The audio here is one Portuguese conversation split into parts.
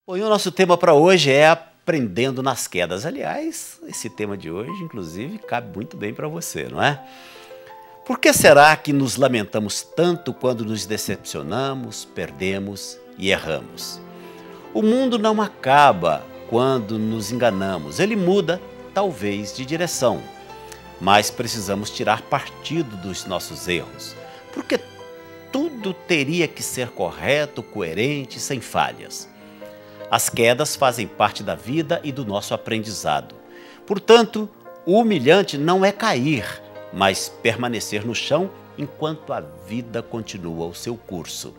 Bom, e o nosso tema para hoje é aprendendo nas quedas. Aliás, esse tema de hoje, inclusive, cabe muito bem para você, não é? Por que será que nos lamentamos tanto quando nos decepcionamos, perdemos e erramos? O mundo não acaba quando nos enganamos, ele muda, talvez, de direção, mas precisamos tirar partido dos nossos erros, porque tudo teria que ser correto, coerente, sem falhas. As quedas fazem parte da vida e do nosso aprendizado. Portanto, o humilhante não é cair, mas permanecer no chão enquanto a vida continua o seu curso.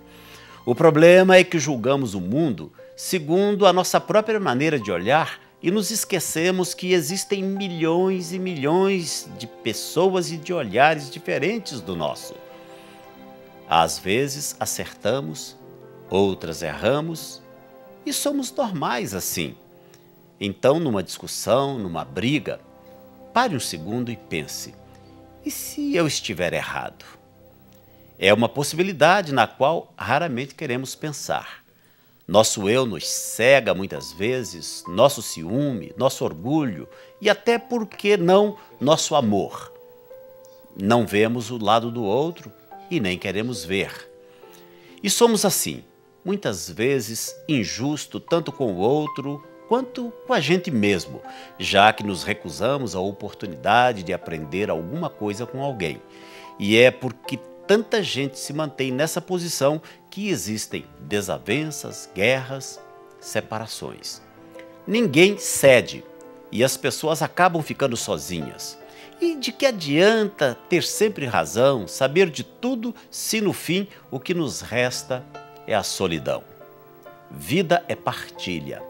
O problema é que julgamos o mundo segundo a nossa própria maneira de olhar e nos esquecemos que existem milhões e milhões de pessoas e de olhares diferentes do nosso. Às vezes acertamos, outras erramos, e somos normais assim. Então, numa discussão, numa briga, pare um segundo e pense: e se eu estiver errado? É uma possibilidade na qual raramente queremos pensar. Nosso eu nos cega muitas vezes, nosso ciúme, nosso orgulho e até, por que não, nosso amor. Não vemos o lado do outro e nem queremos ver. E somos assim, muitas vezes injusto tanto com o outro quanto com a gente mesmo, já que nos recusamos a oportunidade de aprender alguma coisa com alguém. E é porque tanta gente se mantém nessa posição que existem desavenças, guerras, separações. Ninguém cede e as pessoas acabam ficando sozinhas. E de que adianta ter sempre razão, saber de tudo, se no fim o que nos resta é a solidão? Vida é partilha.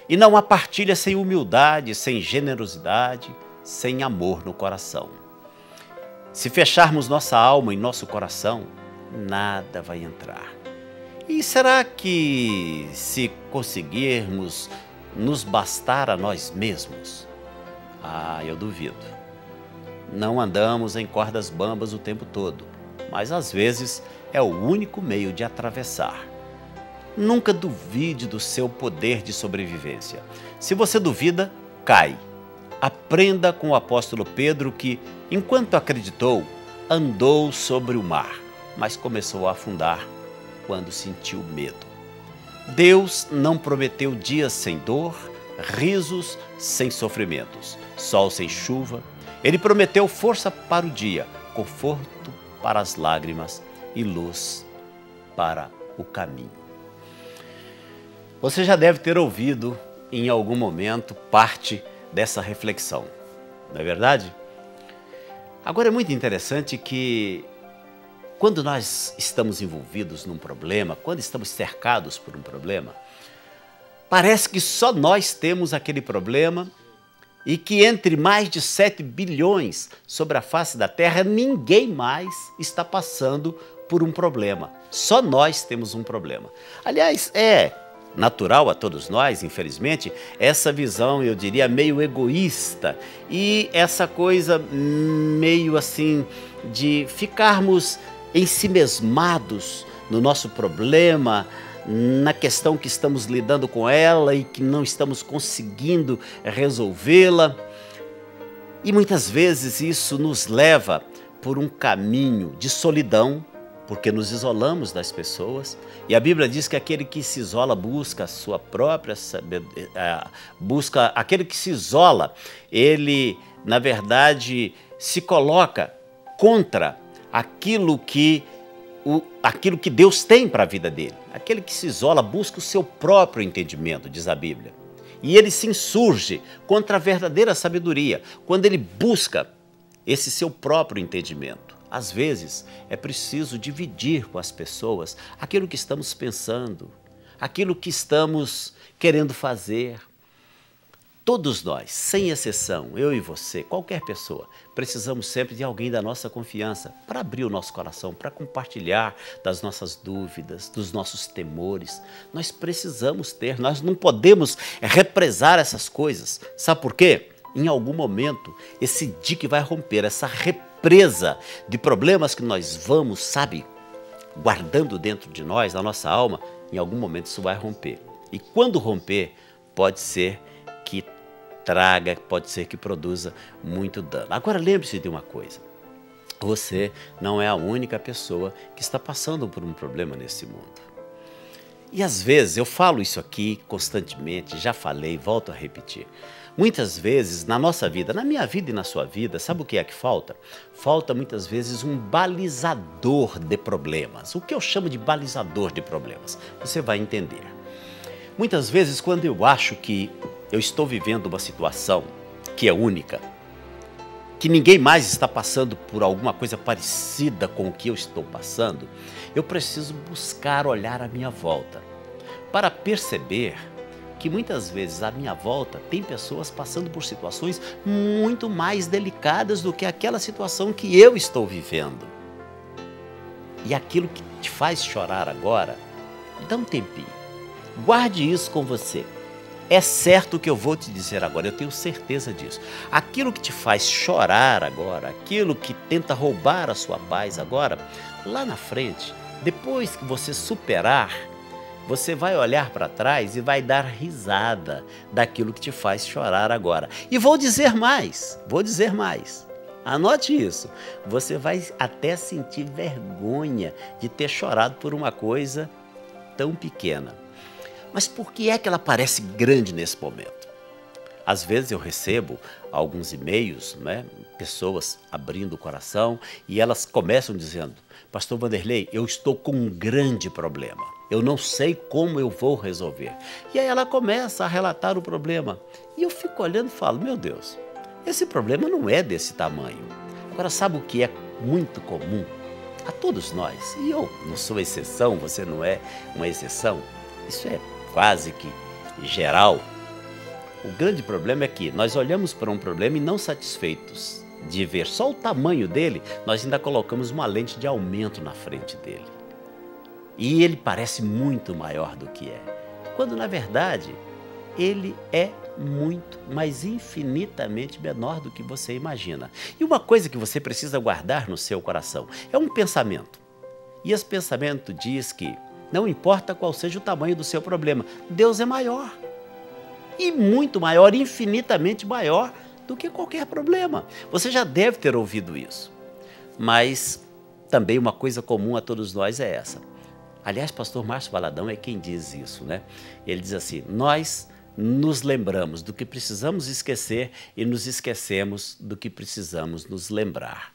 E não há partilha sem humildade, sem generosidade, sem amor no coração. Se fecharmos nossa alma e nosso coração, nada vai entrar. E será que, se conseguirmos nos bastar a nós mesmos? Eu duvido. Não andamos em cordas bambas o tempo todo, mas às vezes é o único meio de atravessar. Nunca duvide do seu poder de sobrevivência. Se você duvida, cai. Aprenda com o apóstolo Pedro que, enquanto acreditou, andou sobre o mar, mas começou a afundar quando sentiu medo. Deus não prometeu dias sem dor, risos sem sofrimentos, sol sem chuva. Ele prometeu força para o dia, conforto para as lágrimas e luz para o caminho. Você já deve ter ouvido em algum momento parte dessa reflexão, não é verdade? Agora é muito interessante que quando nós estamos envolvidos num problema, quando estamos cercados por um problema, parece que só nós temos aquele problema e que entre mais de 7 bilhões sobre a face da Terra, ninguém mais está passando por um problema. Só nós temos um problema. Aliás, é natural a todos nós, infelizmente, essa visão, eu diria, meio egoísta e essa coisa meio assim de ficarmos ensimesmados no nosso problema, na questão que estamos lidando com ela e que não estamos conseguindo resolvê-la. E muitas vezes isso nos leva por um caminho de solidão, porque nos isolamos das pessoas. E a Bíblia diz que aquele que se isola busca a sua própria aquele que se isola, ele, na verdade, se coloca contra aquilo que Deus tem para a vida dele. Aquele que se isola busca o seu próprio entendimento, diz a Bíblia. E ele se insurge contra a verdadeira sabedoria, quando ele busca esse seu próprio entendimento. Às vezes, é preciso dividir com as pessoas aquilo que estamos pensando, aquilo que estamos querendo fazer. Todos nós, sem exceção, eu e você, qualquer pessoa, precisamos sempre de alguém da nossa confiança para abrir o nosso coração, para compartilhar das nossas dúvidas, dos nossos temores. Nós precisamos ter, nós não podemos represar essas coisas. Sabe por quê? Em algum momento, esse dique vai romper, essa represa de problemas que nós vamos, guardando dentro de nós, na nossa alma, em algum momento isso vai romper. E quando romper, pode ser que traga, pode ser que produza muito dano. Agora lembre-se de uma coisa, você não é a única pessoa que está passando por um problema nesse mundo. E às vezes, eu falo isso aqui constantemente, já falei, volto a repetir. Muitas vezes na nossa vida, na minha vida e na sua vida, sabe o que é que falta? Falta muitas vezes um balizador de problemas. O que eu chamo de balizador de problemas? Você vai entender. Muitas vezes, quando eu acho que eu estou vivendo uma situação que é única, que ninguém mais está passando por alguma coisa parecida com o que eu estou passando, eu preciso buscar olhar à minha volta para perceber que muitas vezes à minha volta tem pessoas passando por situações muito mais delicadas do que aquela situação que eu estou vivendo. E aquilo que te faz chorar agora, dá um tempinho, guarde isso com você. É certo o que eu vou te dizer agora, eu tenho certeza disso. Aquilo que te faz chorar agora, aquilo que tenta roubar a sua paz agora, lá na frente, depois que você superar, você vai olhar para trás e vai dar risada daquilo que te faz chorar agora. E vou dizer mais. Anote isso. Você vai até sentir vergonha de ter chorado por uma coisa tão pequena. Mas por que é que ela parece grande nesse momento? Às vezes eu recebo alguns e-mails, pessoas abrindo o coração e elas começam dizendo: Pastor Vanderlei, eu estou com um grande problema. Eu não sei como eu vou resolver. E aí ela começa a relatar o problema. E eu fico olhando e falo: meu Deus, esse problema não é desse tamanho. Agora, sabe o que é muito comum a todos nós? E eu não sou exceção, você não é uma exceção. Isso é quase que geral. O grande problema é que nós olhamos para um problema e não satisfeitos de ver só o tamanho dele, nós ainda colocamos uma lente de aumento na frente dele. E ele parece muito maior do que é, quando na verdade ele é muito, mas infinitamente menor do que você imagina. E uma coisa que você precisa guardar no seu coração é um pensamento. E esse pensamento diz que não importa qual seja o tamanho do seu problema, Deus é maior. E muito maior, infinitamente maior do que qualquer problema. Você já deve ter ouvido isso. Mas também uma coisa comum a todos nós é essa. Aliás, pastor Márcio Valadão é quem diz isso, Ele diz assim: nós nos lembramos do que precisamos esquecer e nos esquecemos do que precisamos nos lembrar.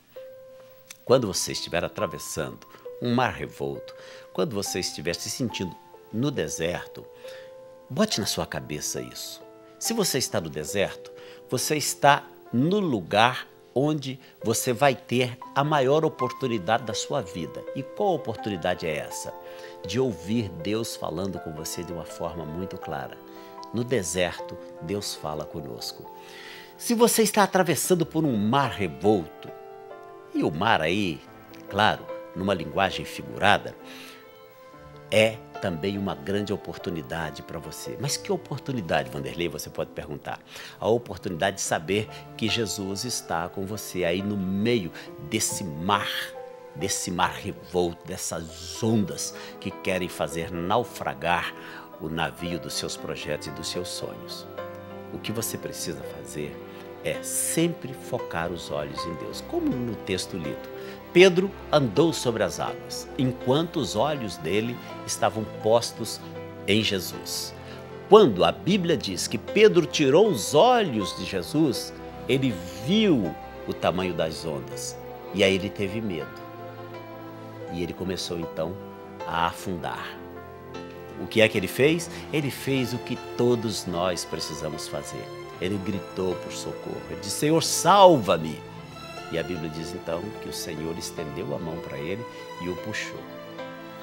Quando você estiver atravessando um mar revolto, quando você estiver se sentindo no deserto, bote na sua cabeça isso. Se você está no deserto, você está no lugar onde você vai ter a maior oportunidade da sua vida. E qual oportunidade é essa? De ouvir Deus falando com você de uma forma muito clara. No deserto, Deus fala conosco. Se você está atravessando por um mar revolto, e o mar aí, claro, numa linguagem figurada, é também uma grande oportunidade para você. Mas que oportunidade, Vanderlei, você pode perguntar? A oportunidade de saber que Jesus está com você aí no meio desse mar revolto, dessas ondas que querem fazer naufragar o navio dos seus projetos e dos seus sonhos. O que você precisa fazer é sempre focar os olhos em Deus, como no texto lido. Pedro andou sobre as águas, enquanto os olhos dele estavam postos em Jesus. Quando a Bíblia diz que Pedro tirou os olhos de Jesus, ele viu o tamanho das ondas e aí ele teve medo. E ele começou então a afundar. O que é que ele fez? Ele fez o que todos nós precisamos fazer. Ele gritou por socorro, ele disse: Senhor, salva-me! E a Bíblia diz então que o Senhor estendeu a mão para ele e o puxou.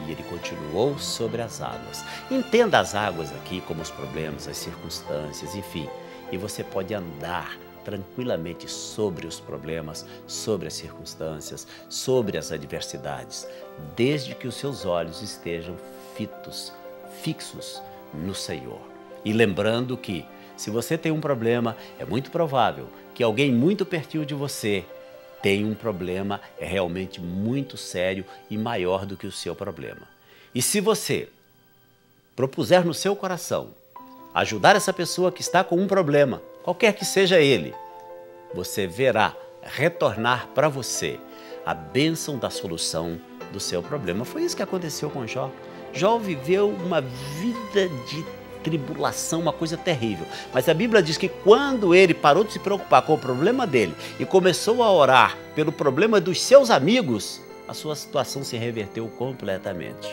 E ele continuou sobre as águas. Entenda as águas aqui como os problemas, as circunstâncias, enfim. E você pode andar tranquilamente sobre os problemas, sobre as circunstâncias, sobre as adversidades, desde que os seus olhos estejam fixos no Senhor. E lembrando que, se você tem um problema, é muito provável que alguém muito pertinho de você tem um problema realmente muito sério e maior do que o seu problema. E se você propuser no seu coração ajudar essa pessoa que está com um problema, qualquer que seja ele, você verá retornar para você a bênção da solução do seu problema. Foi isso que aconteceu com Jó. Jó viveu uma vida de tribulação, uma coisa terrível. Mas a Bíblia diz que quando ele parou de se preocupar com o problema dele e começou a orar pelo problema dos seus amigos, a sua situação se reverteu completamente.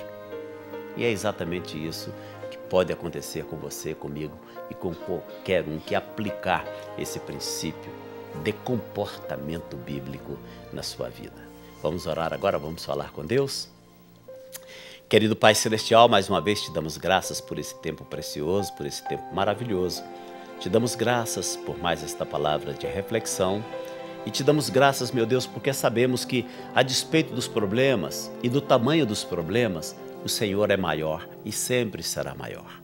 E é exatamente isso que pode acontecer com você, comigo e com qualquer um que aplicar esse princípio de comportamento bíblico na sua vida. Vamos orar agora, vamos falar com Deus? Querido Pai Celestial, mais uma vez te damos graças por esse tempo precioso, por esse tempo maravilhoso. Te damos graças por mais esta palavra de reflexão e te damos graças, meu Deus, porque sabemos que, a despeito dos problemas e do tamanho dos problemas, o Senhor é maior e sempre será maior.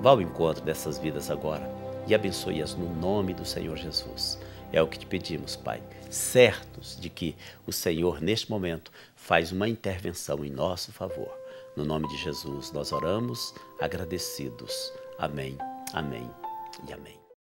Vá ao encontro dessas vidas agora e abençoe-as no nome do Senhor Jesus. É o que te pedimos, Pai, certos de que o Senhor, neste momento, faz uma intervenção em nosso favor. No nome de Jesus, nós oramos agradecidos. Amém, amém e amém.